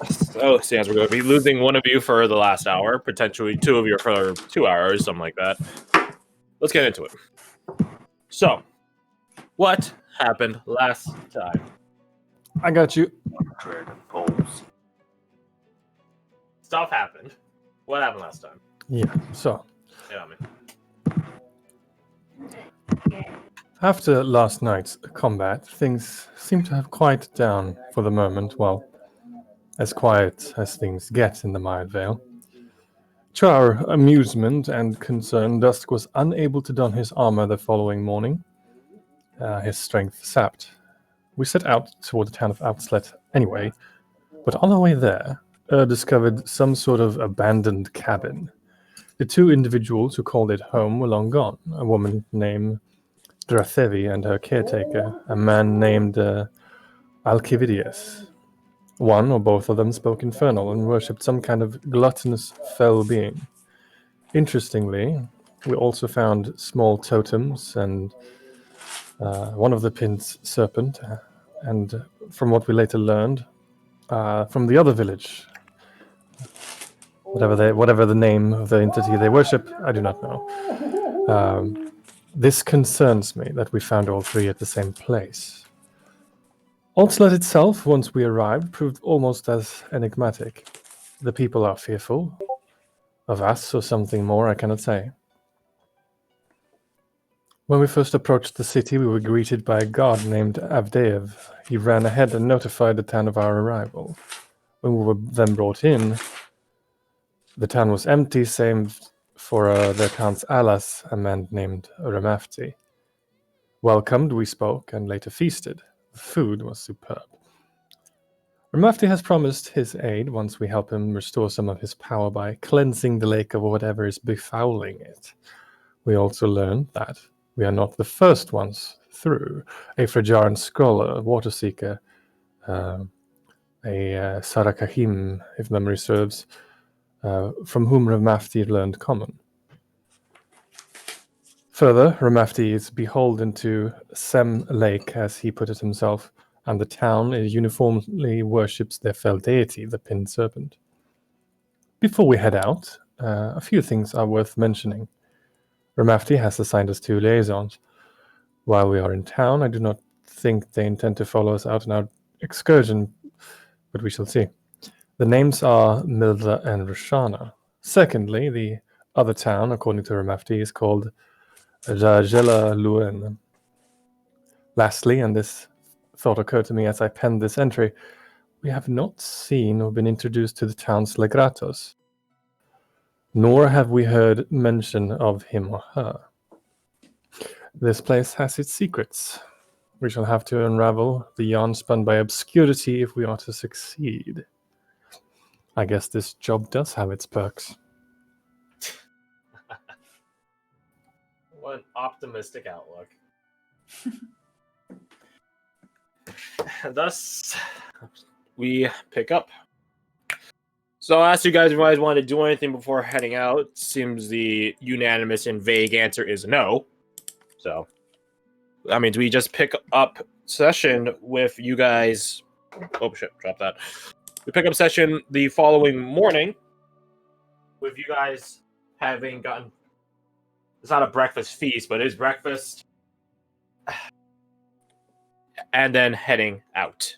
So, Sans, we're going to be losing one of you for the last hour, potentially two of you for 2 hours, something like that. Let's get into it. So, what happened last time? I got you. Dragon poles. Stuff happened. What happened last time? Yeah, so Yeah, man. after last night's combat, things seem to have quieted down for the moment. Well, as quiet as things get in the Mild Vale. To our amusement and concern, Dusk was unable to don his armor the following morning, his strength sapped. We set out toward the town of Outslet anyway, but on our way there, discovered some sort of abandoned cabin. The two individuals who called it home were long gone, a woman named Drathevi and her caretaker, a man named Alcividius. One or both of them spoke Infernal and worshipped some kind of gluttonous fell being. Interestingly, we also found small totems and one of the pin's serpent, and from what we later learned, from the other village, whatever the name of the entity they worship, I do not know. This concerns me that we found all three at the same place. Altsled itself, once we arrived, proved almost as enigmatic. The people are fearful of us or something more, I cannot say. When we first approached the city, we were greeted by a guard named Avdeev. He ran ahead and notified the town of our arrival. When we were then brought in, the town was empty, save for the town's alas, a man named Ramafti. Welcomed, we spoke, and later feasted. The food was superb. Ramafti has promised his aid once we help him restore some of his power by cleansing the lake of whatever is befouling it. We also learned that we are not the first ones through. A Frajaran scholar, a water seeker, a Sarakahim, if memory serves, from whom Ramafti learned common. Further, Ramafti is beholden to Sem Lake, as he put it himself, and the town uniformly worships their fell deity, the pinned serpent. Before we head out, a few things are worth mentioning. Ramafti has assigned us 2 liaisons. While we are in town, I do not think they intend to follow us out on our excursion, but we shall see. The names are Milda and Roshana. Secondly, the other town, according to Ramafti, is called Rajela Luen. Lastly, and this thought occurred to me as I penned this entry, we have not seen or been introduced to the town's Legratos, nor have we heard mention of him or her. This place has its secrets. We shall have to unravel the yarn spun by obscurity if we are to succeed. I guess this job does have its perks. What an optimistic outlook. Thus, we pick up. So I asked you guys if you guys want to do anything before heading out. Seems the unanimous and vague answer is no. So that means we just pick up session with you guys. Oh shit, drop that. We pick up session the following morning with you guys having gotten. It's not a breakfast feast, but it is breakfast. And then heading out.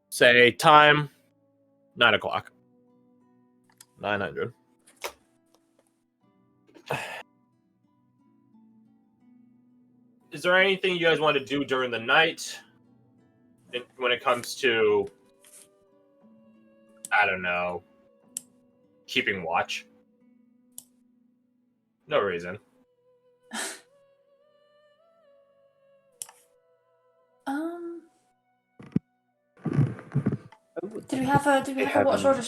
Say time 9 o'clock. 900. Is there anything you guys want to do during the night when it comes to, I don't know, keeping watch? No reason. Do we have a watch order?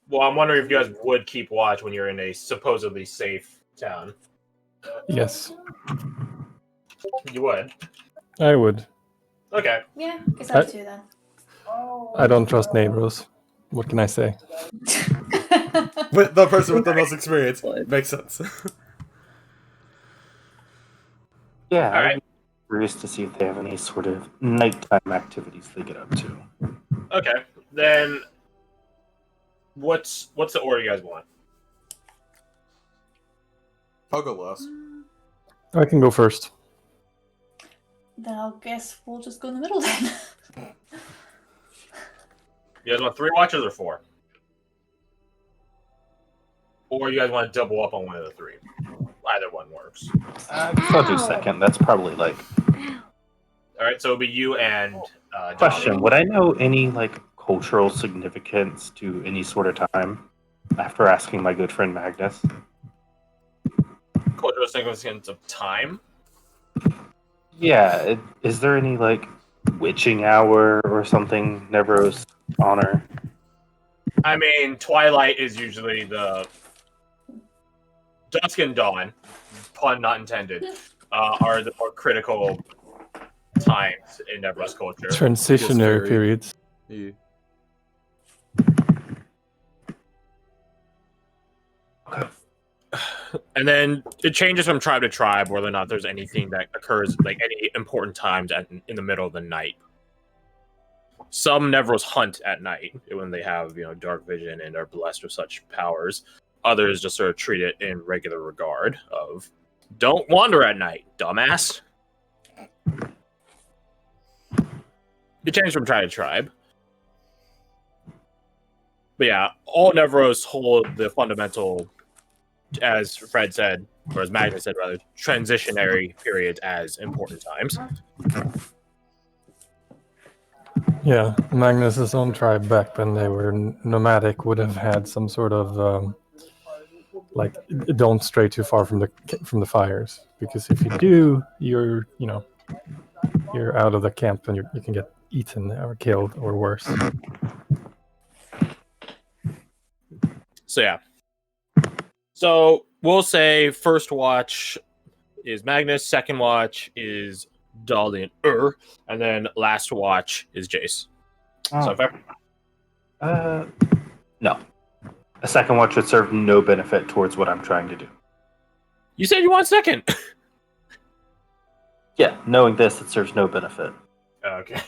Well, I'm wondering if you guys would keep watch when you're in a supposedly safe town. Yes, You would? I would. Okay. Yeah, guess I have 2 then. I don't trust neighbors. What can I say? But the person with the most experience makes sense. Yeah. All right. curious to see if they have any sort of nighttime activities they get up to. Okay, then what's the order you guys want? I'll go last. I can go first. Then I'll guess we'll just go in the middle then. You guys want 3 watches or 4? Or you guys want to double up on one of the 3? Either one works. I'll do second. That's probably like. All right, so it'll be you and Question: Johnny. would I know any like cultural significance to any sort of time after asking my good friend Magnus? Cultural significance of time. Yeah, is there any like witching hour or something Nevro's honor? I mean, twilight is usually the dusk and dawn, pun not intended, are the more critical times in Nevro's culture. Transitionary very- periods. Yeah. And then it changes from tribe to tribe whether or not there's anything that occurs, like any important times in the middle of the night. Some Nevros hunt at night when they have, dark vision and are blessed with such powers. Others just sort of treat it in regular regard of, don't wander at night, dumbass. It changed from tribe to tribe. But yeah, all Nevros hold the fundamental, as Fred said, or as Magnus said rather, transitionary periods as important times. Yeah, Magnus's own tribe back when they were nomadic would have had some sort of like don't stray too far from the fires, because if you do, you're out of the camp and you can get eaten or killed or worse. So yeah. So we'll say first watch is Magnus, second watch is Dalian and then last watch is Jace. So fair? No. A second watch would serve no benefit towards what I'm trying to do. You said you want second. Yeah, knowing this, it serves no benefit. Okay.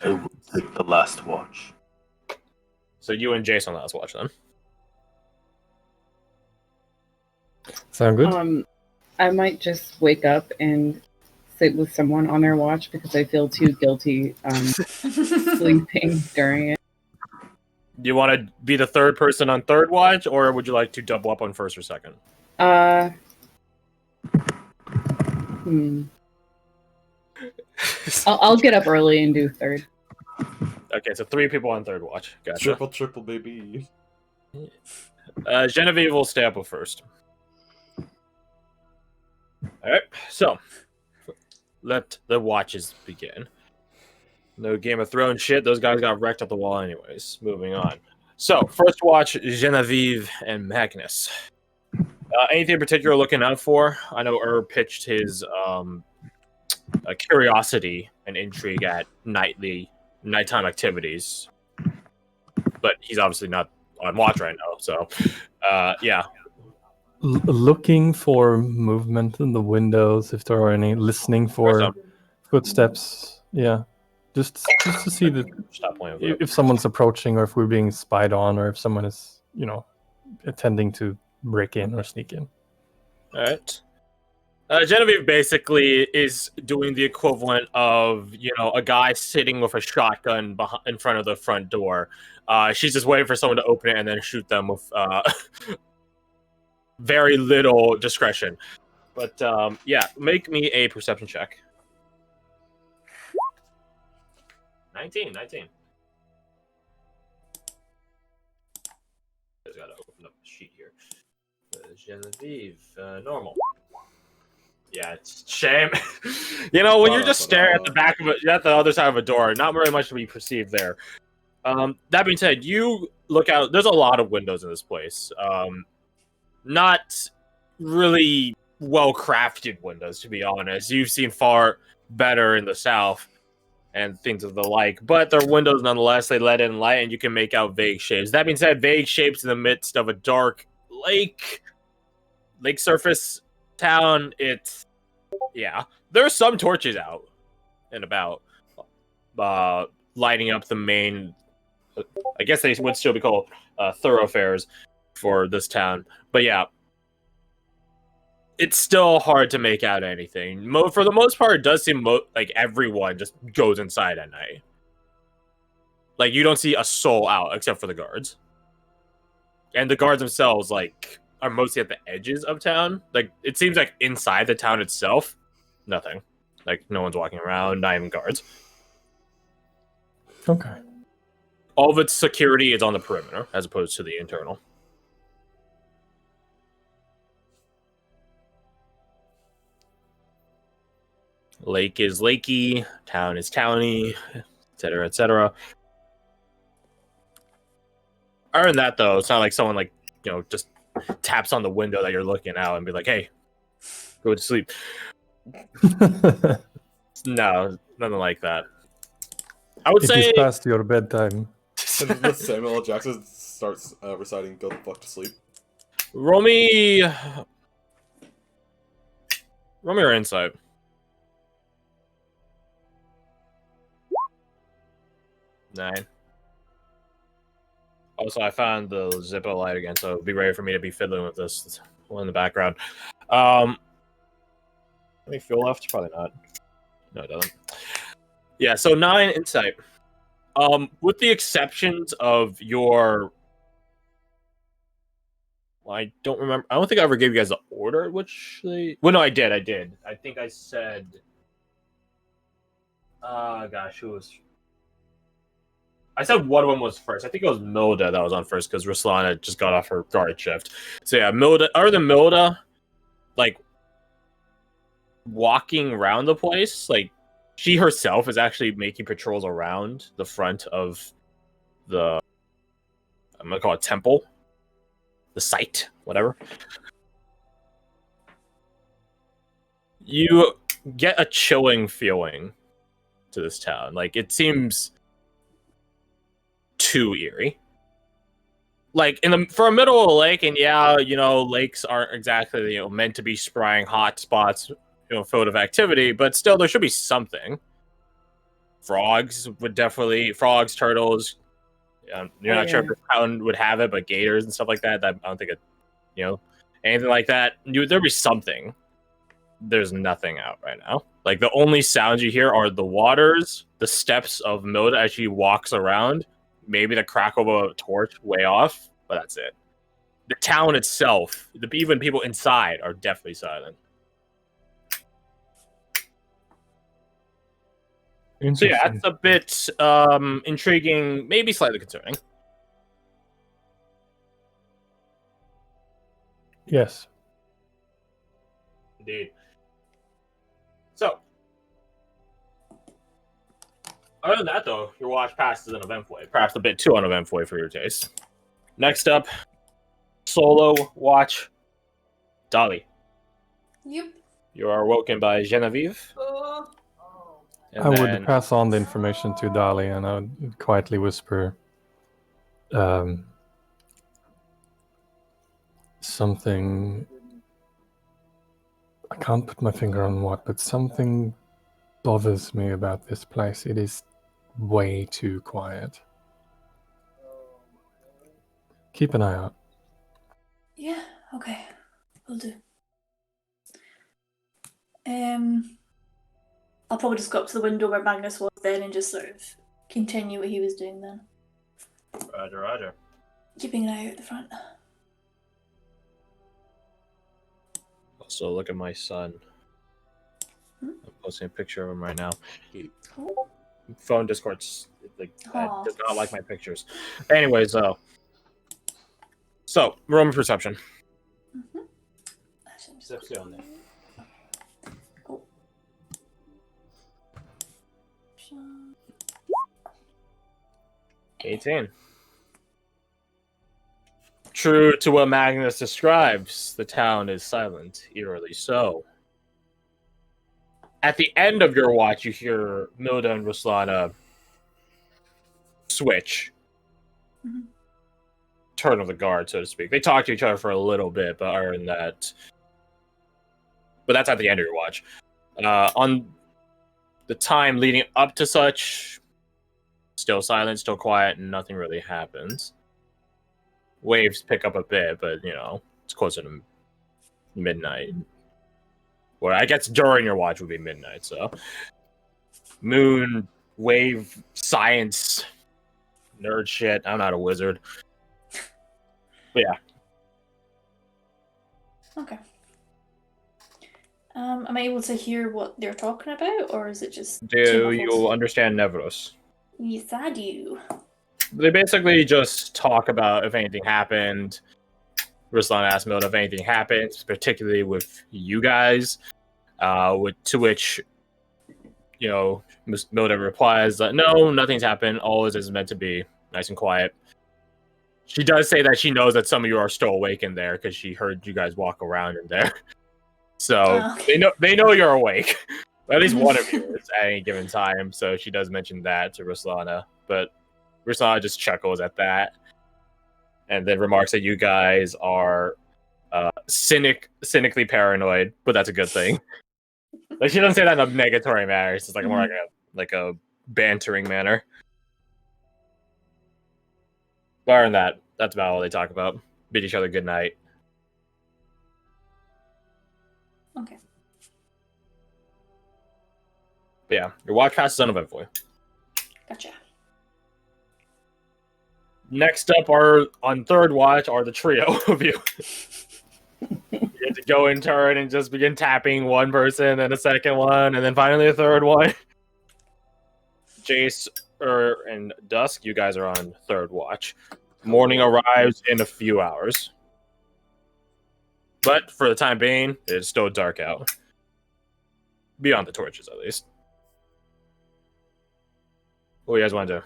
I will take the last watch. So you and Jace on last watch then. Sound good? I might just wake up and sit with someone on their watch because I feel too guilty sleeping during it. Do you want to be the third person on third watch, or would you like to double up on first or second? I'll get up early and do third. Okay, so 3 people on third watch. Gotcha. Triple, baby. Genevieve will stay up with first. Alright, so let the watches begin. No Game of Thrones shit. Those guys got wrecked up the wall anyways. Moving on. So, first watch, Genevieve and Magnus. Anything in particular looking out for? I know pitched his curiosity and intrigue at nighttime activities. But he's obviously not on watch right now, so yeah. Looking for movement in the windows, if there are any. Listening for footsteps. Yeah. Just to see Stop playing with if someone's approaching, or if we're being spied on, or if someone is, attending to break in or sneak in. All right. Genevieve basically is doing the equivalent of, a guy sitting with a shotgun in front of the front door. She's just waiting for someone to open it and then shoot them with very little discretion. But yeah, make me a perception check. 19. Just gotta open up the sheet here. Genevieve, normal. Yeah, it's shame. When you're just staring at the back of it, at the other side of a door, not very much to be perceived there. That being said, you look out. There's a lot of windows in this place. Not really well-crafted windows, to be honest. You've seen far better in the south and things of the like, but they're windows nonetheless. They let in light, and you can make out vague shapes. That being said, vague shapes in the midst of a dark lake surface town, it's Yeah, there's some torches out and about, lighting up the main. I guess they would still be called thoroughfares for this town, but yeah, it's still hard to make out anything. For the most part, it does seem like everyone just goes inside at night. Like, you don't see a soul out except for the guards. And the guards themselves, like, are mostly at the edges of town. Like, it seems like inside the town itself, nothing. Like, no one's walking around, not even guards. Okay. All of its security is on the perimeter, as opposed to the internal. Lake is lakey, town is towny, etc., etc. Other than that, though, it's not like someone, like, just taps on the window that you're looking out and be like, hey, go to sleep. No, nothing like that. I would It say is past your bedtime. And then Samuel L. Jackson starts reciting "Go the fuck to sleep." roll me your insight. 9. Also, I found the Zippo light again, so be ready for me to be fiddling with this one in the background. Any fuel left? Probably not. No, it doesn't. Yeah, so 9 insight. With the exceptions of your... Well, I don't remember. I don't think I ever gave you guys the order, which they... Well, no, I did. I think I said... Gosh, who was... I said one of them was first. I think it was Milda that was on first because Ruslana just got off her guard shift. So yeah, Milda, other than Milda, like, walking around the place, like, she herself is actually making patrols around the front of the, I'm gonna call it temple, the site, whatever. You get a chilling feeling to this town. Like, it seems too eerie. Like, for a middle of a lake, and yeah, lakes aren't exactly meant to be spraying hot spots, filled with activity, but still there should be something. Frogs, turtles. You're not sure if the town would have it, but gators and stuff like that. I don't think it, anything like that. There'd be something. There's nothing out right now. Like, the only sounds you hear are the waters, the steps of Milda as she walks around, maybe the crackle of a torch way off, but that's it. The town itself, even people inside, are definitely silent. So yeah, that's a bit intriguing, maybe slightly concerning. Yes. Indeed. So, other than that, though, your watch passes in eventful way. Perhaps a bit too uneventful way for your taste. Next up, solo watch. Dolly. Yep. You are woken by Genevieve. I would pass on the information to Dali, and I would quietly whisper something. I can't put my finger on what, but something bothers me about this place. It is way too quiet. Keep an eye out. Yeah, okay. Will do. I'll probably just go up to the window where Magnus was then and just sort of continue what he was doing then. Roger. Keeping an eye out at the front. Also, look at my son. I'm posting a picture of him right now. Cool. Phone Discord's does not like my pictures. Anyways, so Roman perception. Stay on there. Cool. 18. True to what Magnus describes, the town is silent, eerily so. At the end of your watch, you hear Milda and Ruslana switch. Turn of the guard, so to speak. They talk to each other for a little bit, but other than that... But that's at the end of your watch. On the time leading up to such, still silent, still quiet, and nothing really happens. Waves pick up a bit, but it's closer to midnight. Well, I guess during your watch would be midnight, so moon, wave, science, nerd shit. I'm not a wizard. But yeah. Okay. Am I able to hear what they're talking about, or is it just too Do muffled? you understand Nevros? Yes, I do. They basically just talk about if anything happened. Ruslan asked Mild if anything happens, particularly with you guys. To which, Milda replies that no, nothing's happened. All is as meant to be. Nice and quiet. She does say that she knows that some of you are still awake in there because she heard you guys walk around in there. So they know you're awake. At least one of you is at any given time. So she does mention that to Ruslana, but Ruslana just chuckles at that, and then remarks that you guys are cynically paranoid, but that's a good thing. Like she doesn't say that in a negatory manner. It's just like more like a bantering manner. Bar than that, that's about all they talk about. Bid each other good night. Okay. But yeah, your watch passes uneventfully. Gotcha. Next up are on third watch are the trio of you. You get to go in turn and just begin tapping one person, then a second one, and then finally a third one. Jace and Dusk, you guys are on third watch. Morning arrives in a few hours. But for the time being, it's still dark out. Beyond the torches, at least. What do you guys want to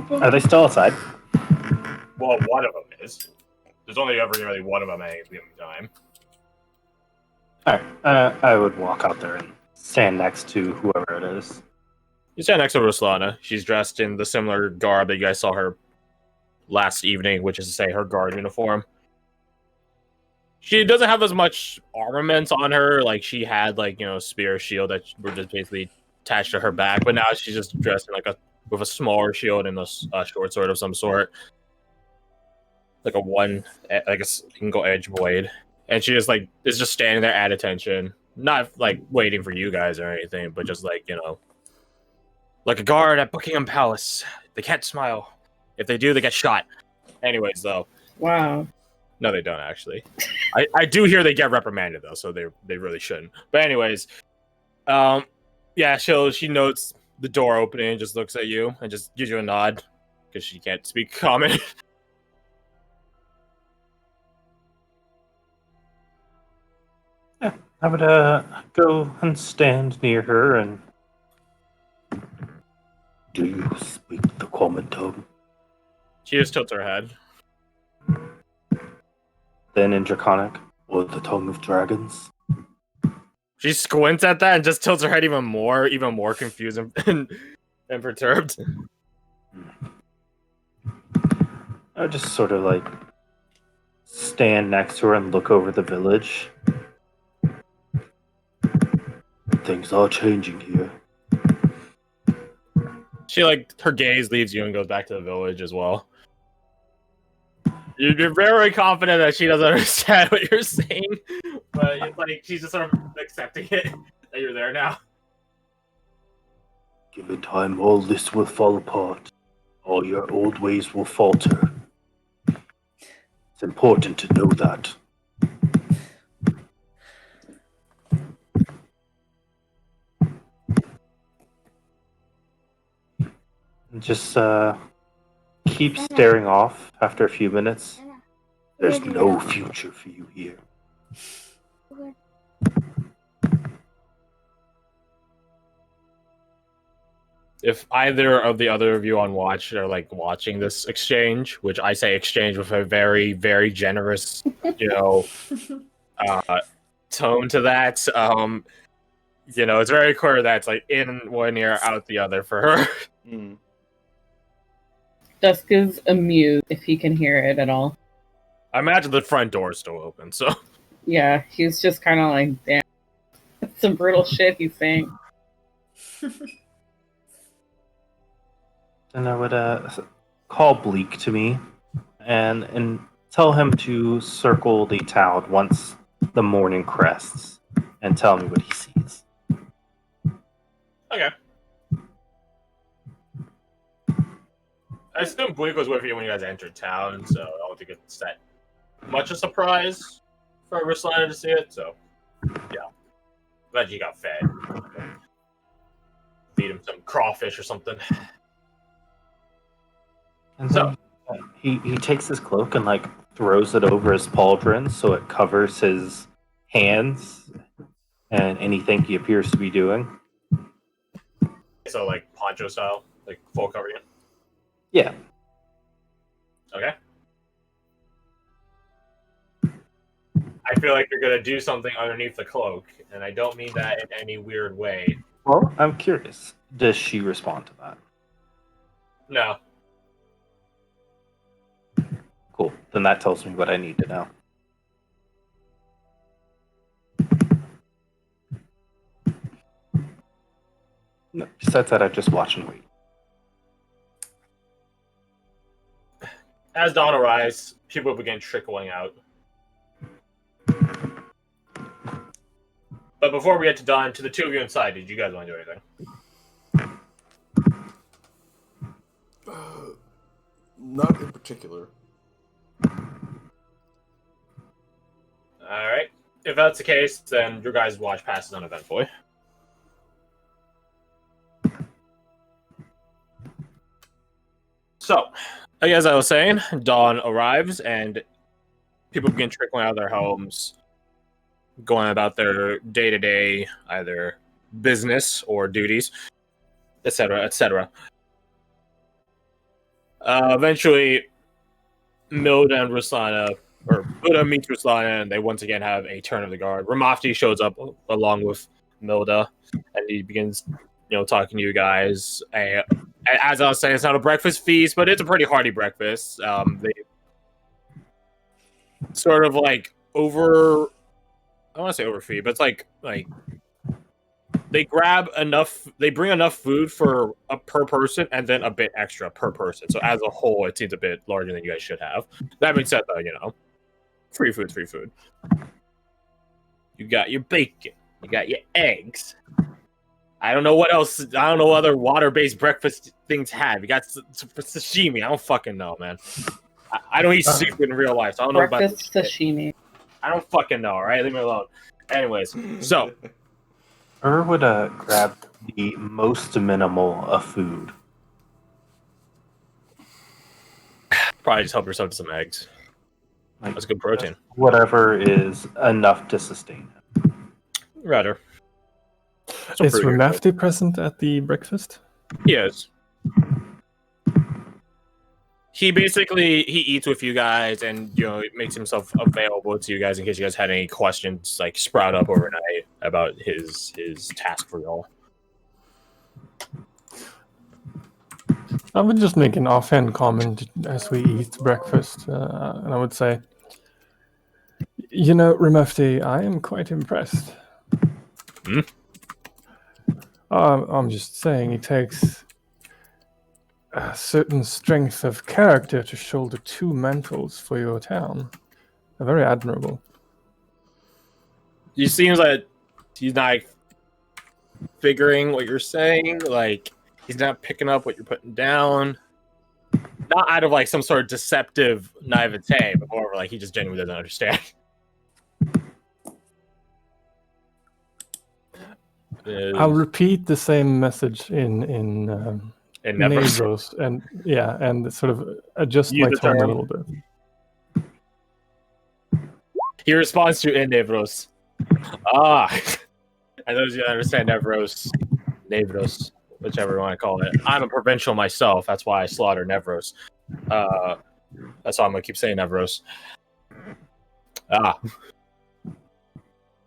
do? Are they still outside? Well, one of them is. There's only ever really one of them at any given time. Alright, I would walk out there and stand next to whoever it is. You stand next to Ruslana. She's dressed in the similar garb that you guys saw her last evening, which is to say her guard uniform. She doesn't have as much armament on her. Like, she had, spear, shield that were just basically attached to her back, but now she's just dressed in, with a smaller shield and a short sword of some sort. Like a single edge blade. And she just, is just standing there at attention. Not, waiting for you guys or anything, but just, like a guard at Buckingham Palace. They can't smile. If they do, they get shot. Anyways, though. Wow. No, they don't, actually. I do hear they get reprimanded, though, so they really shouldn't. But anyways, yeah, she notes the door opening and just looks at you and just gives you a nod because she can't speak common. Yeah, I would go and stand near her and... Do you speak the common tongue? She just tilts her head. Then in Draconic, or the tongue of dragons? She squints at that and just tilts her head even more confused and perturbed. I would just sort of stand next to her and look over the village. Things are changing here. She her gaze leaves you and goes back to the village as well. You're very confident that she doesn't understand what you're saying, but it's she's just sort of accepting it that you're there now. Given time, all this will fall apart. All your old ways will falter. It's important to know that. Just keep staring off after a few minutes. There's no future for you here. If either of the other of you on watch are watching this exchange, which I say exchange with a very, very generous, tone to that, it's very clear that it's in one ear, out the other for her. Dusk is amused if he can hear it at all. I imagine the front door is still open, so. Yeah, he's just kind of like, damn, that's some brutal shit he's saying. And I would call Bleak to me and tell him to circle the town once the morning crests and tell me what he sees. Okay. I assume Bleak was with you when you guys entered town, so I don't think it's that much a surprise for Ruslana to see it, so yeah. Glad you got fed. Feed him some crawfish or something. And so he takes his cloak and like throws it over his pauldron so it covers his hands and anything he appears to be doing. So like poncho style, like full cover again. Yeah. Okay. I feel like you're gonna do something underneath the cloak, and I don't mean that in any weird way. Well, I'm curious. Does she respond to that? No. Cool. Then that tells me what I need to know. No, besides that, I just watch and wait. As dawn arrives, people begin trickling out. But before we get to dawn, to the two of you inside, did you guys want to do anything? Not in particular. Alright. If that's the case, then your guys' watch passes uneventfully. So, as I was saying, dawn arrives and people begin trickling out of their homes, going about their day-to-day either business or duties, etc., etc. Eventually, Milda and Ruslana, or Buddha meets Ruslana, and they once again have a turn of the guard. Ramafti shows up along with Milda, and he begins, talking to you guys. As I was saying, it's not a breakfast feast, but it's a pretty hearty breakfast. They sort of like I don't want to say overfeed, but it's like they bring enough food for per person, and then a bit extra per person. So as a whole, it seems a bit larger than you guys should have. That being said, though, free food's free food. You got your bacon, you got your eggs. I don't know what else. I don't know what other water-based breakfast things have. You got sashimi. I don't fucking know, man. I don't eat seafood in real life, so I don't know about Breakfast sashimi. I don't fucking know, all right? Leave me alone. Anyways, so Would grab the most minimal of food. probably just help yourself to some eggs. That's good protein. Whatever is enough to sustain it. Rather. Is Ramafti present at the breakfast? He is. He basically eats with you guys, and makes himself available to you guys in case you guys had any questions like sprout up overnight about his task for y'all. I would just make an offhand comment as we eat breakfast, and I would say, Ramafti, I am quite impressed. Hmm? I'm just saying, it takes a certain strength of character to shoulder two mantles for your town. Very admirable. It seems like he's not figuring what you're saying. Like, he's not picking up what you're putting down. Not out of like some sort of deceptive naivete, but more like he just genuinely doesn't understand. I'll repeat the same message in Nevros, and sort of adjust Use my the tone a term. little bit. He responds to in Nevros. And those of you that understand Nevros, whichever you want to call it. I'm a provincial myself. That's why I slaughter Nevros. That's why I'm gonna keep saying Nevros.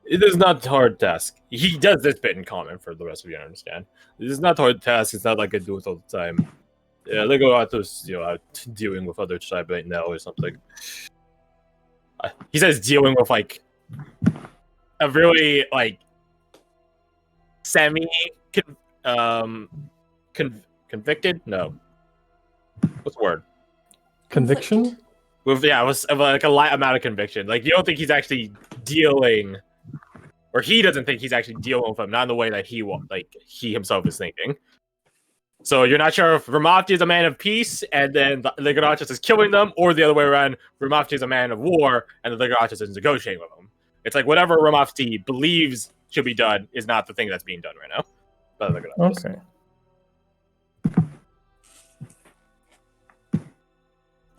It is not a hard task. He does this bit in common for the rest of you to understand. It is not a hard task. It's not like I do it all the time. Yeah, they go out to out dealing with other tribes right now or something. he says dealing with like a really like semi convicted. No, what's the word? Conviction? With it was like a light amount of conviction. Like you don't think he's actually dealing, or he doesn't think he's actually dealing with him, not in the way that he himself is thinking. So you're not sure if Ramafti is a man of peace, and then the Ligadachis is killing them, or the other way around, Ramafti is a man of war, and the Ligadachis is negotiating with him. It's like whatever Ramafti believes should be done is not the thing that's being done right now. By the Ligadachis. Okay.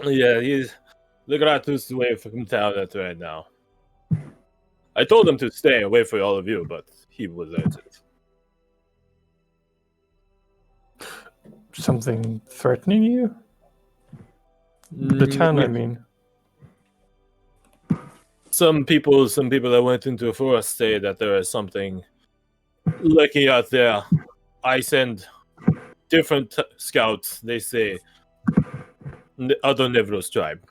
Yeah, he's Ligadachis away from town right now. I told him to stay away from all of you, but he was hesitant. Something threatening you? The town, I mean. Some people that went into the forest say that there is something lurking out there. I send different scouts. They say other Nevros tribe,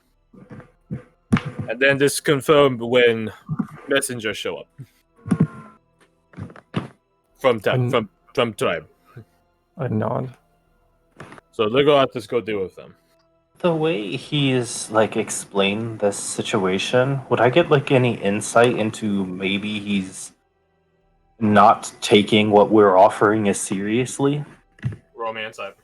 and then this confirmed when messengers show up from tribe. I nod. So they go out to go deal with them. The way he's like explained this situation, would I get like any insight into maybe he's not taking what we're offering as seriously? Romance type.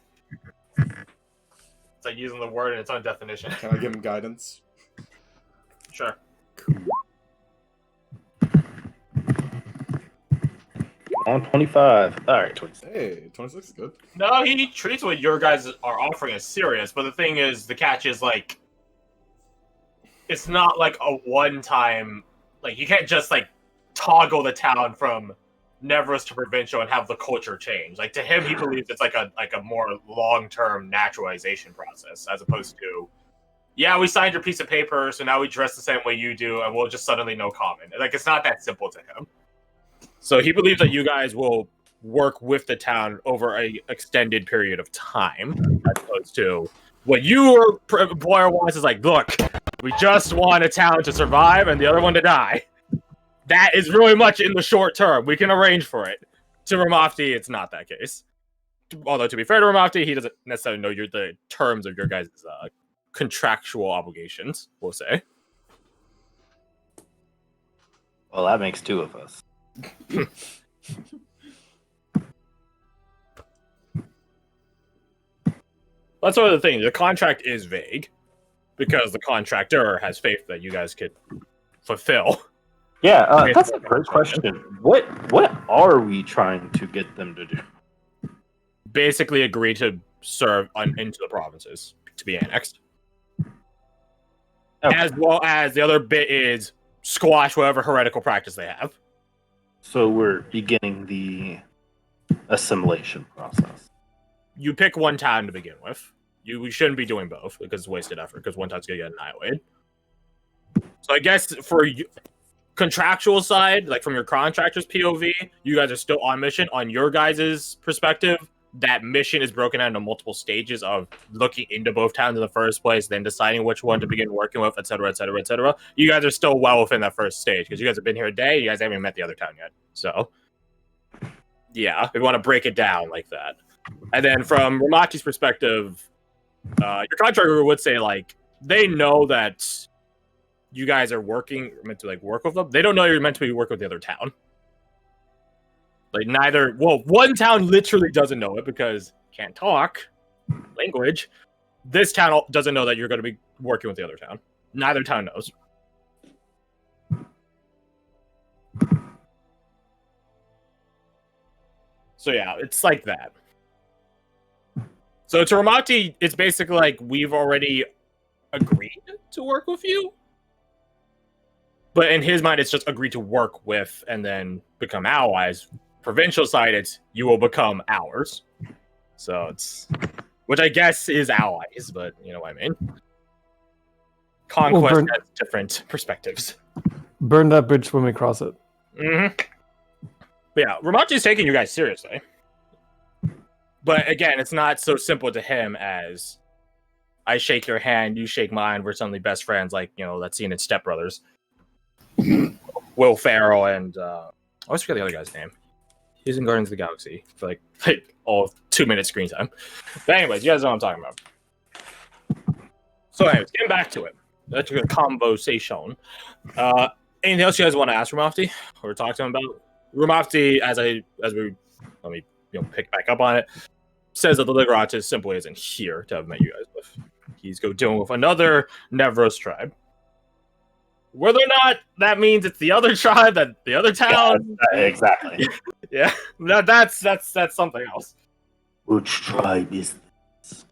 It's like using the word in its own definition. Can I give him guidance? Sure. On 25. All right, 26. Hey, 26 is good. No, he treats what your guys are offering as serious, but the thing is, the catch is like, it's not like a one-time, like you can't just like toggle the town from Nevros to provincial and have the culture change. Like to him, he believes it's like a more long-term naturalization process, as opposed to, yeah, we signed your piece of paper, so now we dress the same way you do, and we'll just suddenly know common. Like it's not that simple to him. So he believes that you guys will work with the town over an extended period of time, as opposed to what your employer wants is like, look, we just want a town to survive and the other one to die. That is really much in the short term. We can arrange for it. To Ramafti, it's not that case. Although, to be fair to Ramafti, he doesn't necessarily know the terms of your guys' contractual obligations, we'll say. Well, that makes two of us. That's one of the things. The contract is vague because the contractor has faith that you guys could fulfill. Yeah, that's a great question. What are we trying to get them to do? Basically agree to serve into the provinces to be annexed. Okay. As well as the other bit is squash whatever heretical practice they have. So we're beginning the assimilation process. You pick one town to begin with. We shouldn't be doing both because it's wasted effort because one town's going to get annihilated. So I guess for contractual side, like from your contractor's POV, you guys are still on mission. On your guys' perspective, that mission is broken down into multiple stages of looking into both towns in the first place, then deciding which one to begin working with, etc., etc., etc. You guys are still well within that first stage because you guys have been here a day. You guys haven't even met the other town yet. So, yeah, we want to break it down like that. And then from Ramachi's perspective, your contractor would say, like, they know that you guys are meant to like work with them. They don't know you're meant to be working with the other town. Like one town literally doesn't know it because can't talk language. This town doesn't know that you're going to be working with the other town. Neither town knows. So yeah, it's like that. So to Ramati, it's basically like we've already agreed to work with you. But in his mind, it's just agreed to work with and then become allies. Provincial side, it's you will become ours. So it's, which I guess is allies, but you know what I mean. Conquest has different perspectives. Burn that bridge when we cross it. Mm-hmm. But yeah, Ramachi's taking you guys seriously. But again, it's not so simple to him as I shake your hand, you shake mine. We're suddenly best friends, like that scene in Step Brothers. Will Ferrell and I always forget the other guy's name. He's in Guardians of the Galaxy for like all 2 minute screen time. But anyways, you guys know what I'm talking about. So anyways, getting back to it. That's a conversation. Anything else you guys want to ask Rumafti or talk to him about? Rumafti, let me pick back up on it, says that the Ligarat simply isn't here to have met you guys with. He's dealing with another Nevros tribe. Whether or not that means it's the other tribe, that the other town. Yeah, exactly. Yeah, that's something else. Which tribe is this?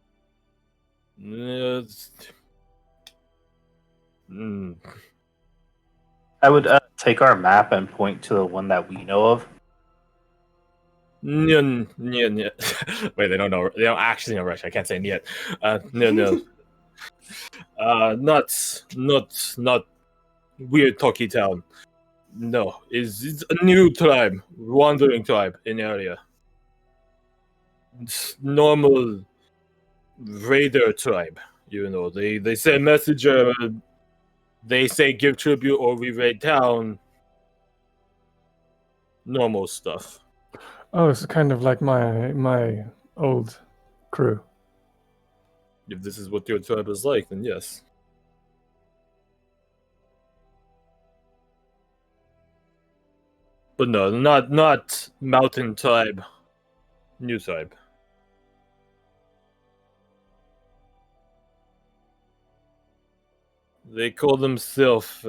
I would take our map and point to the one that we know of. Wait, they don't know. They don't actually know Russian. I can't say yet. No. Not weird Toki town. No, it's a new tribe, wandering tribe in area. It's normal raider tribe. They say messenger. They say give tribute or we raid town. Normal stuff. Oh, it's kind of like my old crew. If this is what your tribe is like, then yes. But no, not mountain tribe. New tribe. They call themselves.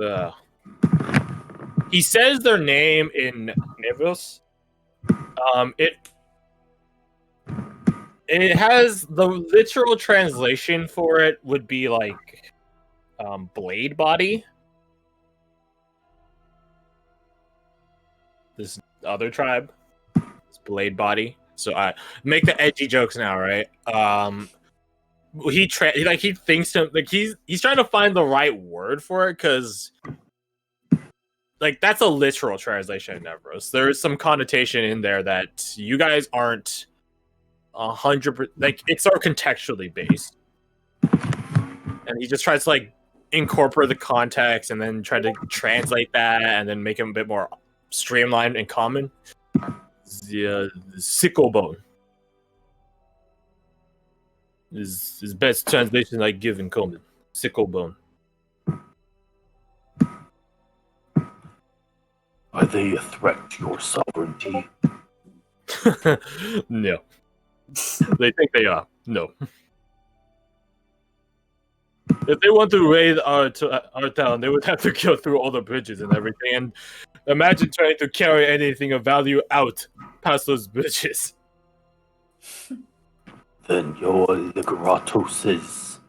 He says their name in Nevros. It has the literal translation for it would be like blade body. This other tribe, it's blade body. So I make the edgy jokes now, right? He thinks he's trying to find the right word for it because that's a literal translation of Nevros. There is some connotation in there that you guys aren't 100%. It's sort of contextually based, and he just tries to incorporate the context and then try to translate that and then make him a bit more streamlined and common. The sickle bone is his best translation I give in common. Sickle bone. Are they a threat to your sovereignty? No. They think they are. No. If they want to raid our town, they would have to go through all the bridges and everything. And imagine trying to carry anything of value out past those bridges. Then your Ligaratos is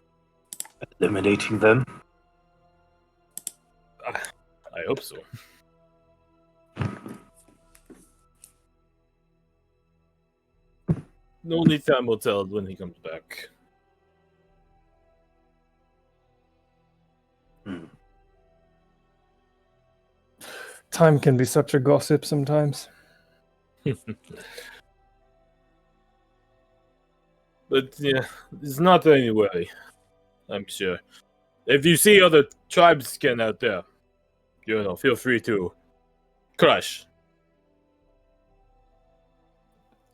eliminating them? I hope so. Only time will tell when he comes back. Time can be such a gossip sometimes. But yeah, it's not any worry, I'm sure. If you see other tribesmen out there, feel free to crush.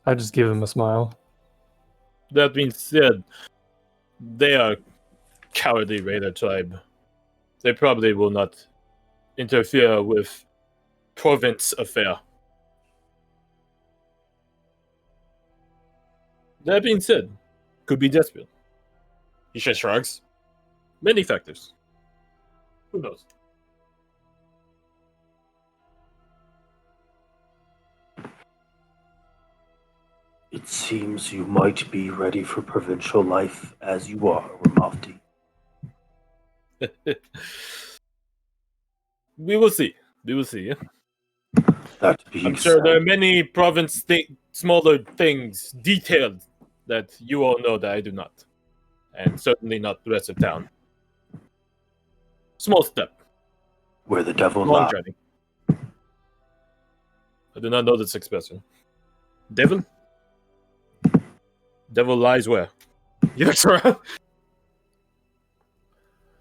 I just give him a smile. That being said, they are cowardly raider tribe. They probably will not interfere with province affair. That being said, could be desperate. He just shrugs. Many factors. Who knows? It seems you might be ready for provincial life as you are, Ramavti. We will see. Yeah? That being I'm sure said, there are many province smaller things, detailed, that you all know that I do not. And certainly not the rest of town. Small step. where the devil Long lies. journey. I do not know this expression. Devil? Devil lies where? He looks around.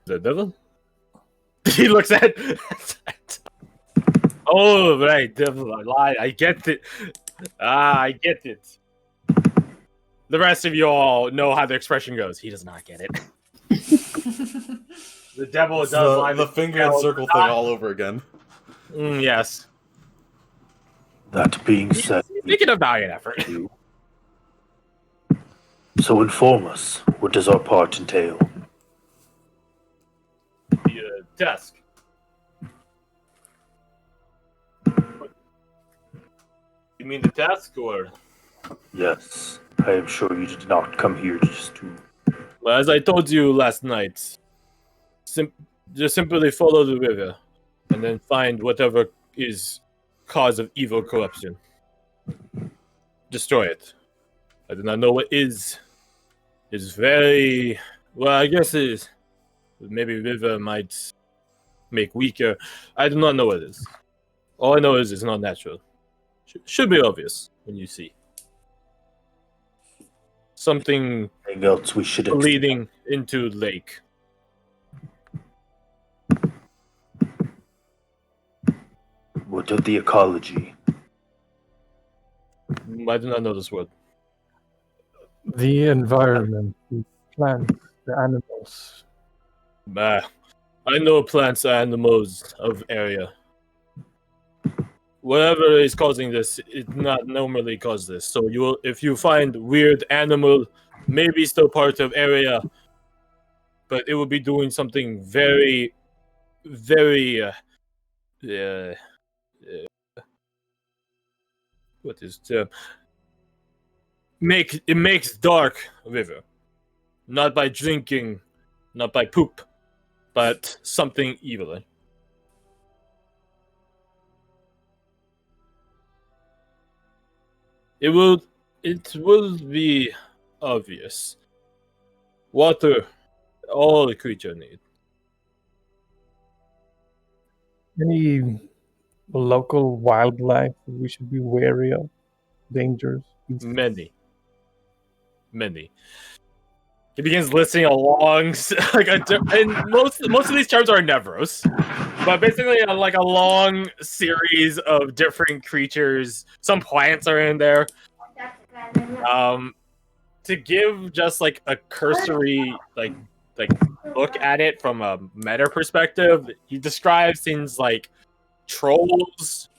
The devil? He looks at. Oh, right, devil. I lied. I get it. I get it. The rest of you all know how the expression goes. He does not get it. The devil It's does lie. the finger and circle thing all over again. Yes. That being said, Making a valiant effort. so inform us. What does our part entail? The desk. You mean the desk, or? Yes, I am sure you did not come here just to. Well, as I told you last night, just simply follow the river, and then find whatever is cause of evil corruption. Destroy it. I do not know what is very well. I guess it is. Maybe river might make weaker. I do not know what it is. All I know is it's not natural. Should be obvious when you see something Anything else we should leading into lake. What of the ecology? I do not know this word. The environment, the plants, the animals. I know plants and animals of area. Whatever is causing this, it not normally cause this. So if you find weird animal, maybe still part of area, but it will be doing something very, very, what is term? It makes dark river, not by drinking, not by poop, but something evil. It will be obvious. Water, all the creature need. Any local wildlife that we should be wary of? Dangers? Many. He begins listing a long, and most of these terms are Nevros, but basically like a long series of different creatures. Some plants are in there. To give just like a cursory like look at it from a meta perspective, he describes things like trolls,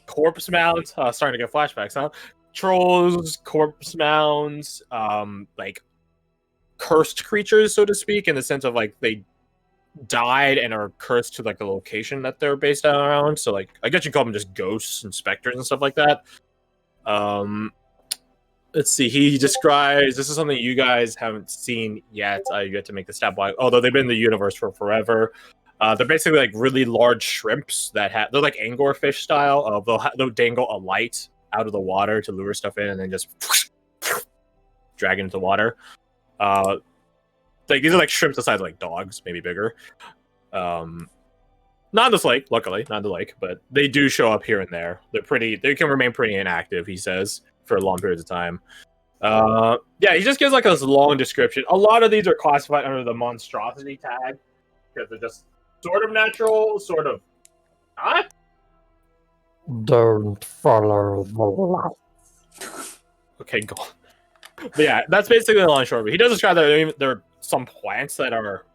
corpse mounds. Starting to get flashbacks, huh? Trolls, corpse mounds, like cursed creatures, so to speak, in the sense of like they died and are cursed to like the location that they're based around. So like I guess you call them just ghosts and specters and stuff like that. Let's see. He describes this is something you guys haven't seen yet. You get to make the stat block, although they've been in the universe for forever. They're basically like really large shrimps that they're like anglerfish style. They'll dangle a light out of the water to lure stuff in, and then just drag it into the water. Like these are like shrimps the size of like dogs, maybe bigger. Not in this lake, luckily, not in the lake, but they do show up here and there. They can remain pretty inactive, he says, for long periods of time. Yeah, he just gives like this long description. A lot of these are classified under the monstrosity tag because they're just sort of natural, sort of not. Don't follow the light. Okay, go on. But yeah, that's basically the long and short of it. He does describe that there are some plants that are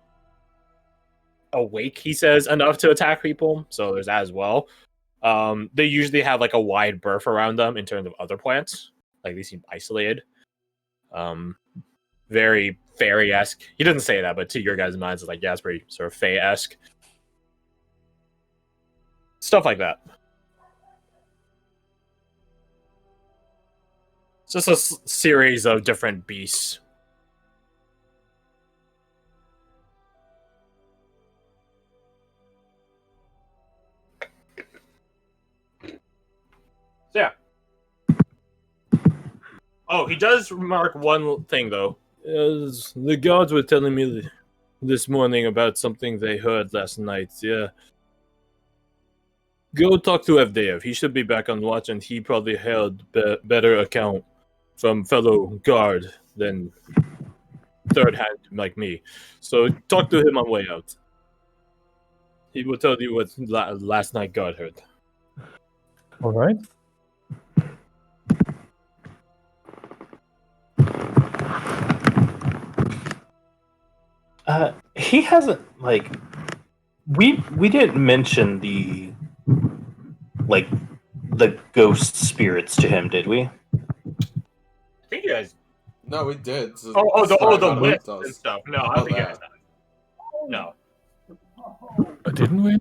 awake, he says, enough to attack people. So there's that as well. They usually have like a wide berth around them in terms of other plants. Like they seem isolated. Very fairy-esque. He doesn't say that, but to your guys' minds, it's like, yeah, it's pretty sort of fae-esque. Stuff like that. It's just a series of different beasts. So, yeah. Oh, he does remark one thing, though. The guards were telling me this morning about something they heard last night. Yeah. Go talk to Evdeev. He should be back on watch, and he probably held better account from fellow guard than third hand like me. So talk to him on way out. He will tell you what last night God heard. All right. He hasn't we didn't mention the ghost spirits to him, did we? I think you guys. No, we did. The Describe lists how it and does. stuff. No, I don't think you guys have. No, Didn't we?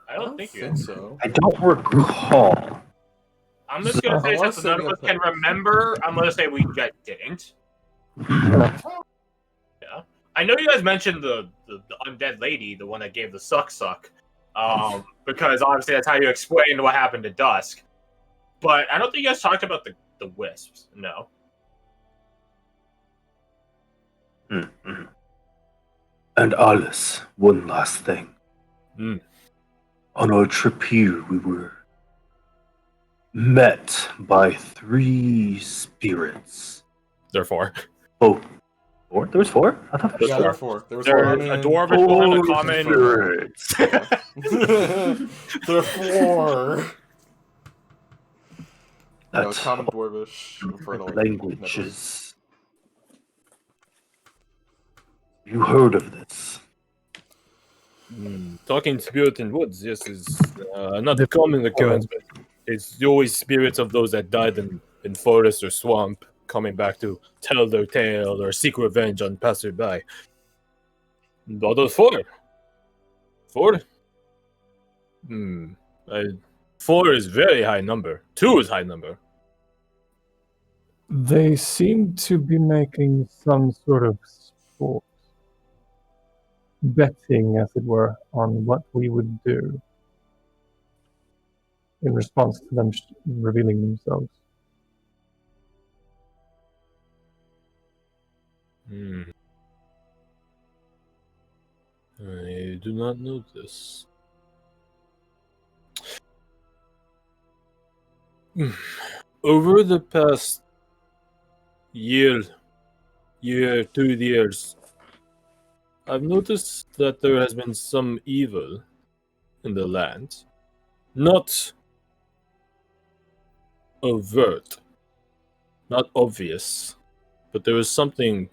I don't think you. so. I don't recall. I'm just gonna say, I wanna since say none we of us have can remember, I'm gonna say we guys didn't. Yeah. Yeah, I know you guys mentioned the undead lady, the one that gave the suck, because obviously that's how you explained what happened to Dusk. But I don't think you guys talked about the wisps. No. Mm-hmm. And Alice, one last thing. Mm. On our trip here, we were met by 3 spirits. There are 4. Oh, 4? There was 4? I thought there was Yeah, 4. there were 4. There was There's one a in... dwarvish one, a Oh, common. spirits. There are 4. No, That's common dwarvish, infernal, and languages. You heard of this? Talking spirit in woods, yes, is not a common occurrence, but it's always spirits of those that died in forest or swamp coming back to tell their tale or seek revenge on passerby. All those 4. 4? 4 is very high number. 2 is high number. They seem to be making some sort of sport. Betting, as it were, on what we would do in response to them revealing themselves. I do not know this. Over the past year, 2 years, I've noticed that there has been some evil in the land. Not overt, not obvious, but there is something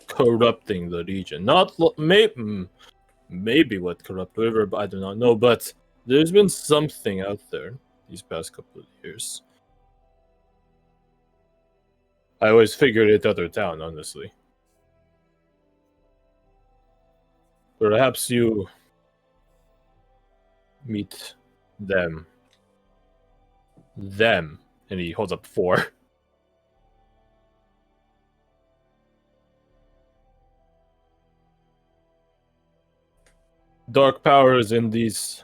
corrupting the region. Not maybe what corrupt river, but I do not know. But there's been something out there these past couple of years. I always figured it other town, honestly. Perhaps you meet them. Them. And he holds up 4. Dark powers in this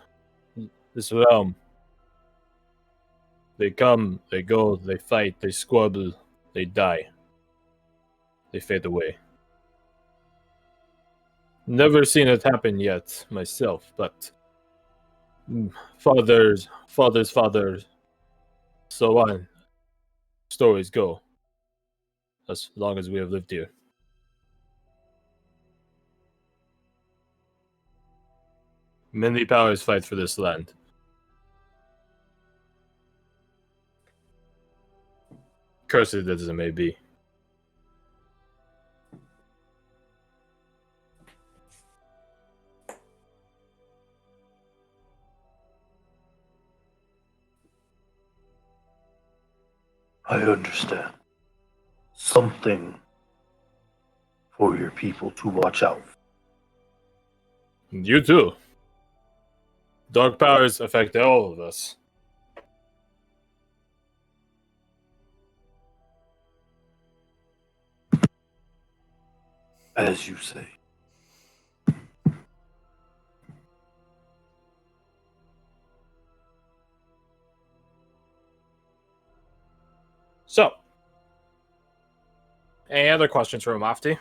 realm. They come, they go, they fight, they squabble, they die. They fade away. Never seen it happen yet myself, but fathers, so on. Stories go. As long as we have lived here. Many powers fight for this land. Cursed as it may be. I understand. Something for your people to watch out for. You too. Dark powers affect all of us. As you say. So, any other questions for Mafti?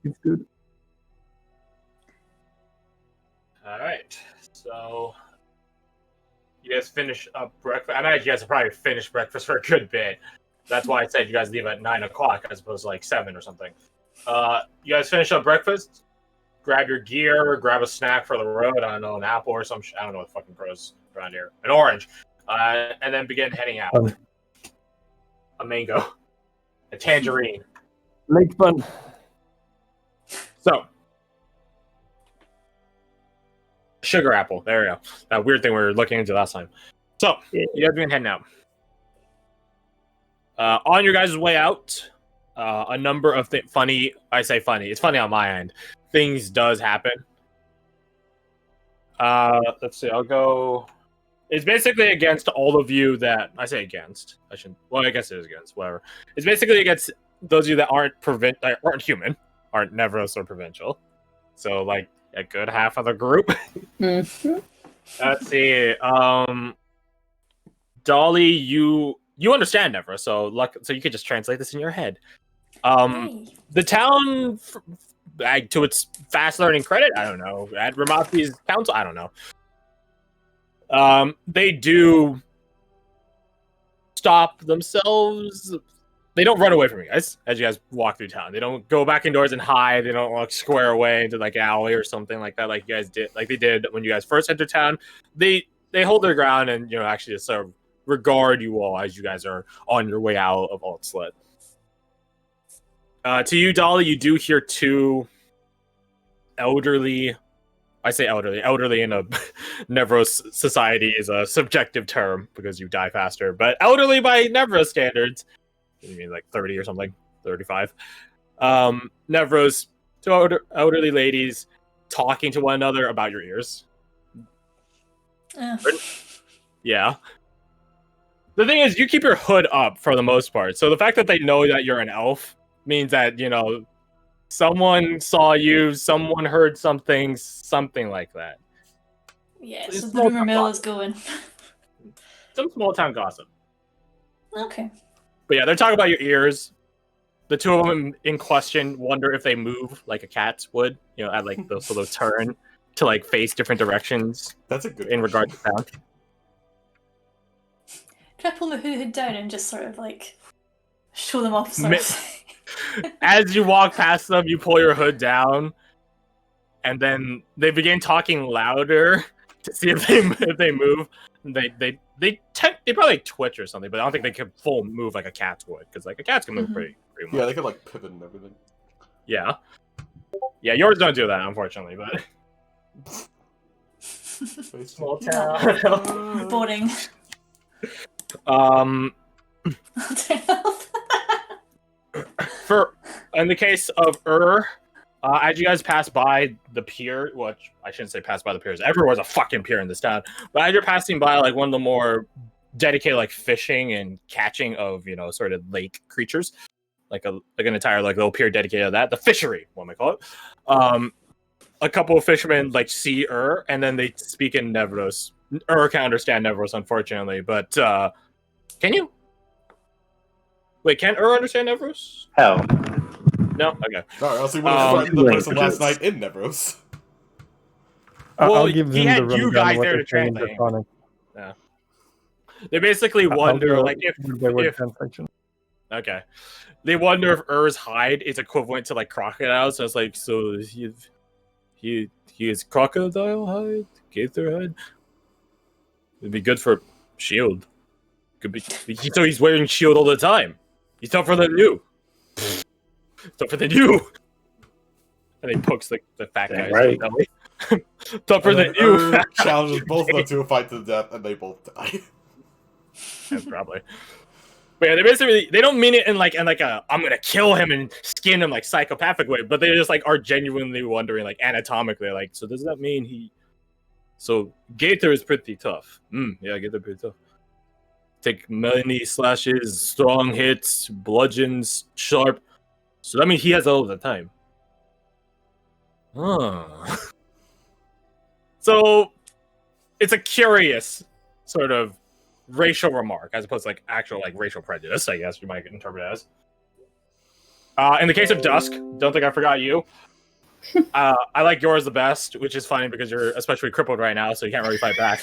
It's good. All right. So, you guys finish up breakfast. I imagine you guys have probably finished breakfast for a good bit. That's why I said you guys leave at 9 o'clock as opposed to like 7 or something. You guys finish up breakfast, grab your gear, grab a snack for the road. I don't know, an apple or some I don't know what fucking grows around here. An orange. And then begin heading out. A mango. A tangerine. Lake bun. So, sugar apple. There we go. That weird thing we were looking into last time. So, you guys begin heading out. On your guys' way out, a number of funny, I say funny, it's funny on my end, things does happen. Let's see, I'll go... It's basically against all of you that... I say against. I shouldn't... Well, I guess it is against, whatever. It's basically against those of you that aren't human, aren't Nevros or provincial. So, like, a good half of the group. Mhm. Let's see, Dolly, you understand Nevros, so you could just translate this in your head. Hey. The town, to its fast learning credit, I don't know. At Ramati's council, I don't know. They do stop themselves. They don't run away from you guys as you guys walk through town. They don't go back indoors and hide. They don't like square away into like an alley or something like that, like you guys did, like they did when you guys first entered town. They hold their ground and actually just sort of regard you all as you guys are on your way out of Altslet. To you, Dolly, you do hear two elderly. I say elderly in a Nevros society is a subjective term because you die faster, but elderly by Nevros standards, you mean like 30 or something, 35. Nevros, two elderly ladies talking to one another about your ears. Yeah. The thing is, you keep your hood up for the most part, so the fact that they know that you're an elf means that, someone saw you, someone heard something like that. Yeah, It's so the small rumor town mill gossip. is going. Some small town gossip. Okay. But yeah, they're talking about your ears. The two of them in question wonder if they move like a cat would, at like those sort of turn to like face different directions That's a good in regard to town. Can I pull my hood down and just sort of like show them off? As you walk past them, you pull your hood down, and then they begin talking louder to see if they move. They probably like twitch or something, but I don't think they can full move like a cat would, because like a cat's can move pretty much. Yeah, they could like pivot and everything. Yeah, yours don't do that, unfortunately, but small town. Boring. In the case of as you guys pass by the pier, which I shouldn't say pass by the piers, everyone's a fucking pier in this town, but as you're passing by like one of the more dedicated like fishing and catching of sort of lake creatures, like an entire like little pier dedicated to that, the fishery, what am I call it? A couple of fishermen like see and then they speak in Nevros. Can understand Nevros, unfortunately, but can you? Wait, can understand Nevros? Hell. No? Okay. Alright, else he would have threatened the person last night in Nevros. Well, I'll give he them had the you rundown guys of what there they're to saying in translate. Draconic. Yeah. They basically I'll wonder, go like, with the word if translation. okay, they wonder if Ur's hide is equivalent to like crocodile. So it's like, so he is crocodile hide, gator hide. It'd be good for shield. Could be. So he's wearing shield all the time. He's tougher than you. Tougher than you. And he pokes the fat guy. Right. And Tougher than then you. Ur challenges both of them to a fight to the death, and they both die. Yeah, probably. But yeah, they don't mean it in like a I'm gonna kill him and skin him like psychopathic way, but they just like are genuinely wondering like anatomically like, so does that mean so Gator is pretty tough. Yeah, Gator pretty tough. Take many slashes, strong hits, bludgeons, sharp. So that means he has all the time. So it's a curious sort of racial remark as opposed to like actual like racial prejudice, I guess you might interpret it as. In the case of Dusk, don't think I forgot you. I like yours the best, which is funny because you're especially crippled right now, so you can't really fight back.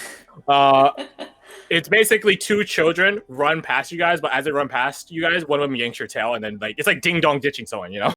It's basically two children run past you guys, but as they run past you guys, one of them yanks your tail, and then like it's like ding dong ditching someone, you know.